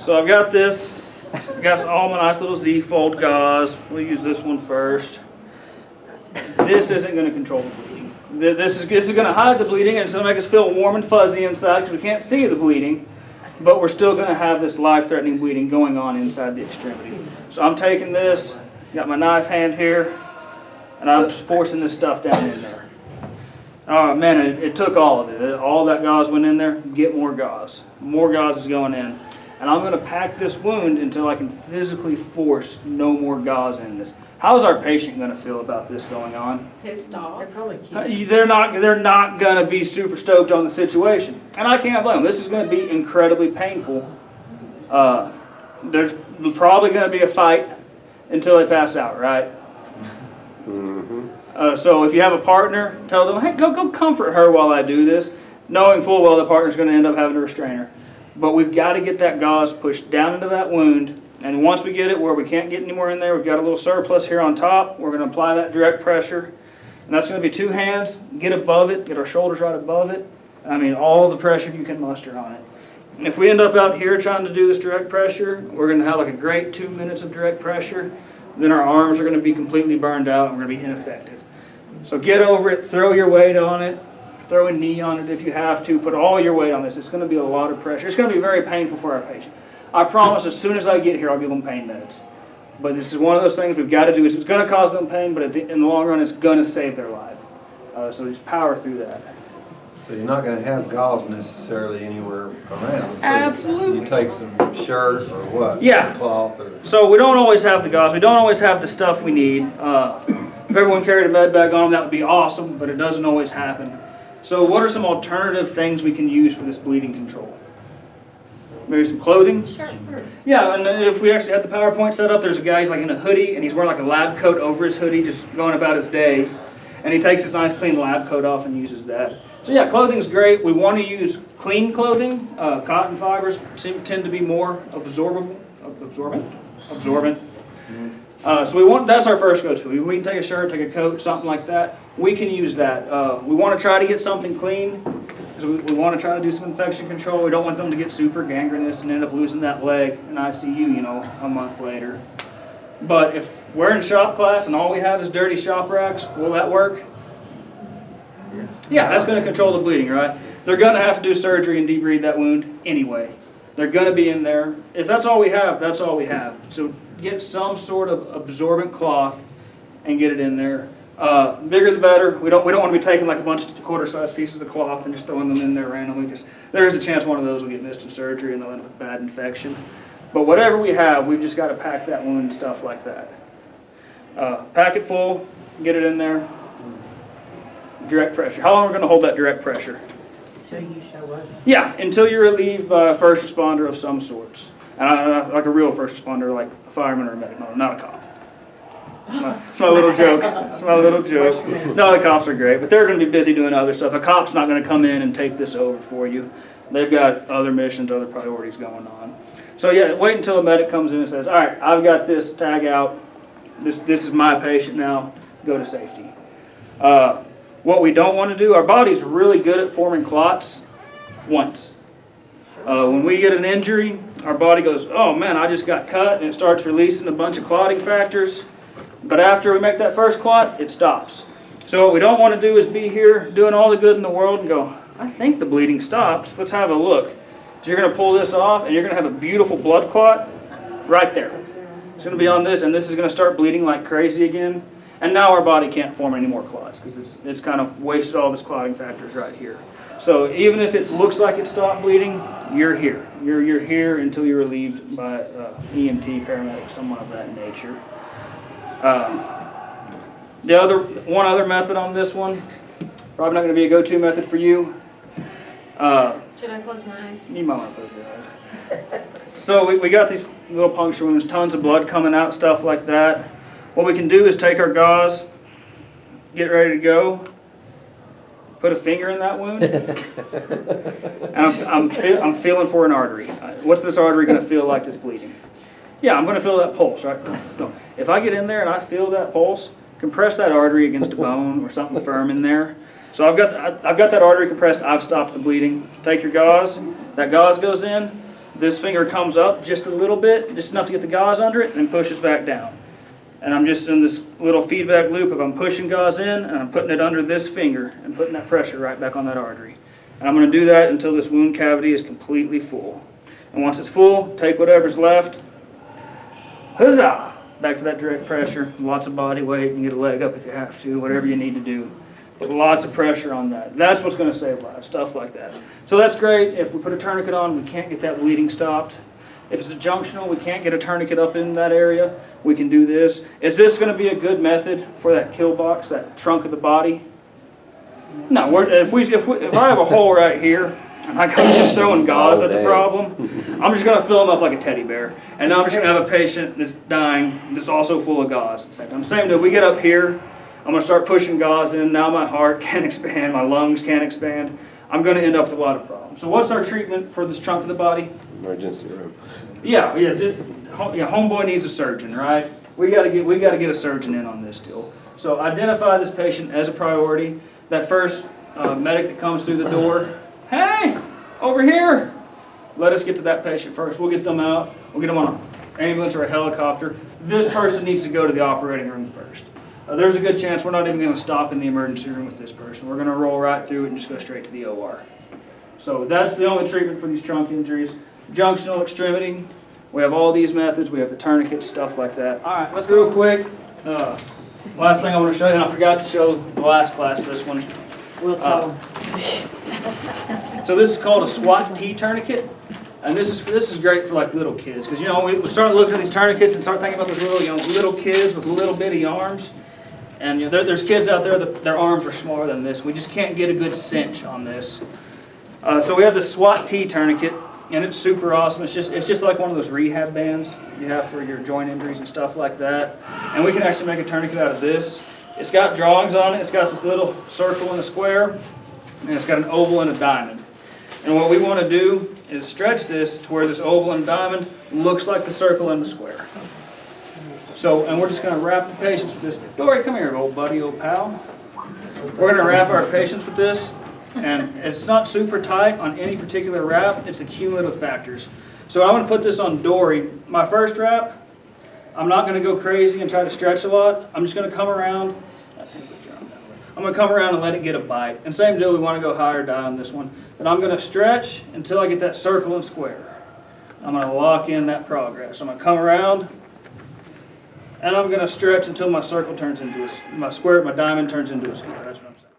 So I've got this. I've got all my nice little Z-fold gauze. We'll use this one first. This isn't going to control the bleeding. This is going to hide the bleeding, and it's going to make us feel warm and fuzzy inside because we can't see the bleeding, but we're still going to have this life-threatening bleeding going on inside the extremity. So I'm taking this, got my knife hand here, and I'm forcing this stuff down in there. Oh man, it took all of it. All that gauze went in there. Get more gauze. More gauze is going in. And I'm going to pack this wound until I can physically force no more gauze in this. How is our patient going to feel about this going on? Pissed off. They're probably cute. They're not going to be super stoked on the situation. And I can't blame them. This is going to be incredibly painful. There's probably going to be a fight until they pass out, right? So if you have a partner, tell them, hey, go comfort her while I do this, knowing full well the partner's going to end up having to restrain her. But we've got to get that gauze pushed down into that wound, and once we get it where we can't get any more in there, we've got a little surplus here on top. We're going to apply that direct pressure, and that's going to be 2 hands. Get above it, get our shoulders right above it. I mean, all the pressure you can muster on it. And if we end up out here trying to do this direct pressure, we're going to have like a great 2 minutes of direct pressure. Then our arms are going to be completely burned out, and we're going to be ineffective. So get over it, throw your weight on it. Throw a knee on it if you have to. Put all your weight on this. It's going to be a lot of pressure. It's going to be very painful for our patient. I promise as soon as I get here, I'll give them pain meds. But this is one of those things we've got to do. It's going to cause them pain, but in the long run, it's going to save their life. So just power through that. So you're not going to have gauze necessarily anywhere around. So Absolutely. You take some shirt or what? Yeah. Cloth or. So we don't always have the gauze. We don't always have the stuff we need. If everyone carried a med bag on them, that would be awesome, but it doesn't always happen. So what are some alternative things we can use for this bleeding control? Maybe some clothing? Sure. Yeah, and then if we actually had the PowerPoint set up, there's a guy, he's like in a hoodie, and he's wearing like a lab coat over his hoodie, just going about his day. And he takes his nice clean lab coat off and uses that. So yeah, clothing's great. We want to use clean clothing. Cotton fibers tend to be more absorbent. So that's our first go-to. We can take a shirt, take a coat, something like that. We can use that. We want to try to get something clean because we want to try to do some infection control. We don't want them to get super gangrenous and end up losing that leg in ICU, a month later. But if we're in shop class and all we have is dirty shop rags, will that work? Yeah, that's going to control the bleeding, right? They're going to have to do surgery and debride that wound anyway. They're going to be in there. If that's all we have, that's all we have. So get some sort of absorbent cloth and get it in there. Bigger the better. We don't want to be taking like a bunch of quarter-sized pieces of cloth and just throwing them in there randomly because there is a chance one of those will get missed in surgery and they'll end up with bad infection. But whatever we have, we've just got to pack that wound and stuff like that. Pack it full, get it in there. Direct pressure. How long are we going to hold that direct pressure? Until you show up. Yeah, until you're relieved by a first responder of some sorts. And like a real first responder, like a fireman or a medic, no, not a cop. It's my little joke. It's my little joke. No, the cops are great, but they're going to be busy doing other stuff. A cop's not going to come in and take this over for you. They've got other missions, other priorities going on. So yeah, wait until a medic comes in and says, all right, I've got this, tag out. This is my patient now. Go to safety. What we don't want to do, our body's really good at forming clots once. When we get an injury, our body goes, oh man, I just got cut, and it starts releasing a bunch of clotting factors. But after we make that first clot, it stops. So what we don't want to do is be here doing all the good in the world and go, I think the bleeding stopped. Let's have a look. So you're going to pull this off, and you're going to have a beautiful blood clot right there. It's going to be on this, and this is going to start bleeding like crazy again. And now our body can't form any more clots because it's kind of wasted all of its clotting factors right here. So even if it looks like it stopped bleeding, you're here. You're here until you're relieved by EMT, paramedic, someone of that nature. One other method on this one, probably not going to be a go-to method for you. Should I close my eyes? You might want to close your eyes. So we got these little puncture wounds, tons of blood coming out, stuff like that. What we can do is take our gauze, get ready to go, put a finger in that wound, and I'm feeling for an artery. What's this artery going to feel like that's bleeding? Yeah, I'm going to feel that pulse, right? No. If I get in there and I feel that pulse, compress that artery against a bone or something firm in there. So I've got that artery compressed. I've stopped the bleeding. Take your gauze. That gauze goes in. this finger comes up just a little bit, just enough to get the gauze under it, and pushes back down. And I'm just in this little feedback loop of I'm pushing gauze in, and I'm putting it under this finger, and putting that pressure right back on that artery. And I'm going to do that until this wound cavity is completely full. And once it's full, take whatever's left, huzzah! Back to that direct pressure, lots of body weight, and get a leg up if you have to, whatever you need to do. But lots of pressure on that. That's what's going to save lives, stuff like that. So that's great. If we put a tourniquet on, we can't get that bleeding stopped. If it's a junctional, we can't get a tourniquet up in that area. We can do this. Is this going to be a good method for that kill box, that trunk of the body? No. If I have a hole right here, and I'm just throwing gauze at the problem, I'm just going to fill him up like a teddy bear. And now I'm just going to have a patient that's dying that's also full of gauze at the same time. Same day, we get up here, I'm going to start pushing gauze in. Now my heart can't expand, my lungs can't expand. I'm going to end up with a lot of problems. So what's our treatment for this trunk of the body? Emergency room. Yeah. Homeboy needs a surgeon, right? We got to get a surgeon in on this deal. So identify this patient as a priority. That first medic that comes through the door, hey, over here. Let us get to that patient first. We'll get them out. We'll get them on an ambulance or a helicopter. This person needs to go to the operating room first. There's a good chance we're not even going to stop in the emergency room with this person. We're going to roll right through it and just go straight to the OR. So that's the only treatment for these trunk injuries. Junctional extremity, we have all these methods. We have the tourniquets, stuff like that. All right, let's go real quick. Last thing I want to show you, and I forgot to show the last class this one. We'll tell them. So this is called a SWAT T tourniquet. And this is great for like little kids, because we start looking at these tourniquets and start thinking about those little kids with little bitty arms. And there's kids out there that their arms are smaller than this. We just can't get a good cinch on this. So we have the SWAT T tourniquet, and it's super awesome. It's just like one of those rehab bands you have for your joint injuries and stuff like that. And we can actually make a tourniquet out of this. It's got drawings on it. It's got this little circle and a square, and it's got an oval and a diamond. And what we want to do is stretch this to where this oval and diamond looks like the circle and the square. So, and we're just going to wrap the patients with this. Dory, come here, old buddy, old pal. We're going to wrap our patients with this, and it's not super tight on any particular wrap. It's the cumulative factors. So I'm going to put this on Dory. My first wrap, I'm not going to go crazy and try to stretch a lot. I'm just going to come around. I'm going to come around and let it get a bite. And same deal, we want to go high or die on this one. But I'm going to stretch until I get that circle and square. I'm going to lock in that progress. I'm going to come around, and I'm going to stretch until my circle turns into my diamond turns into a square. That's what I'm saying.